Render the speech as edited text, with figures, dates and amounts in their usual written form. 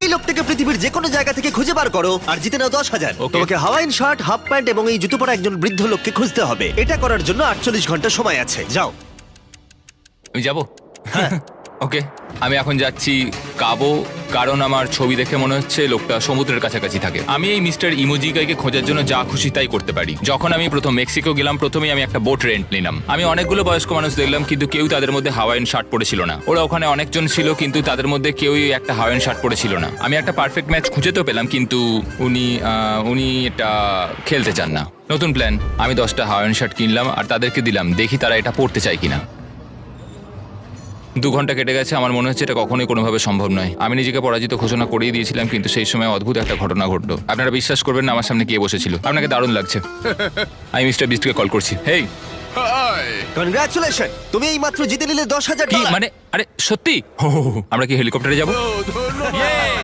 এই লোকটাকে পৃথিবীর যে কোনো জায়গা থেকে খুঁজে বার করো আর জিতে নাও 10,000। Okay. তোমাকে হাওয়াইন শার্ট, হাফ প্যান্ট এবং এই জুতো পরা একজন বৃদ্ধ লোককে খুঁজতে হবে। এটা করার জন্য 48 ঘন্টা সময় আছে। যাও। আমি যাব ওকে আমি এখন যাচ্ছি কাবো, কারণ আমার ছবি দেখে মনে হচ্ছে লোকটা সমুদ্রের কাছাকাছি থাকে। আমি এই মিস্টার ইমোজিকাইকে খোঁজার জন্য যা খুশি তাই করতে পারি। যখন আমি প্রথম মেক্সিকো গেলাম, প্রথমেই আমি একটা বোট রেন্ট নিলাম। আমি অনেকগুলো বয়স্ক মানুষ দেখলাম, কিন্তু কেউ তাদের মধ্যে হাওয়াইয়ান শার্ট পরেছিল না। ওরা ওখানে অনেকজন ছিল, কিন্তু তাদের মধ্যে কেউই একটা হাওয়াইয়ান শার্ট পরেছিল না। আমি একটা পারফেক্ট ম্যাচ খুঁজে তো পেলাম, কিন্তু উনি এটা খেলতে চান না। নতুন প্ল্যান, আমি 10টা হাওয়াইয়ান শার্ট কিনলাম আর তাদেরকে দিলাম, দেখি তারা এটা পরতে চায় কিনা। 2 ঘন্টা কেটে গেছে, আমার মনে হচ্ছে এটা কখনোই কোনোভাবে সম্ভব নয়। আমি নিজেকে পরাজিত ঘোষণা করিয়ে দিয়েছিলাম, কিন্তু সেই সময় অদ্ভুত একটা ঘটনা ঘটলো। আপনারা বিশ্বাস করবেন না, আমার সামনে কে বসেছিল। আপনাকে দারুণ লাগছে। আমি মিস্টার বিস্টকে কল করছি। হেই, কনগ্রাচুলেশন, তুমি এই মাত্র জিতে নিলে 10,000 কি ডলার। মানে? আরে সত্যি? আমরা কি হেলিকপ্টারে যাবো?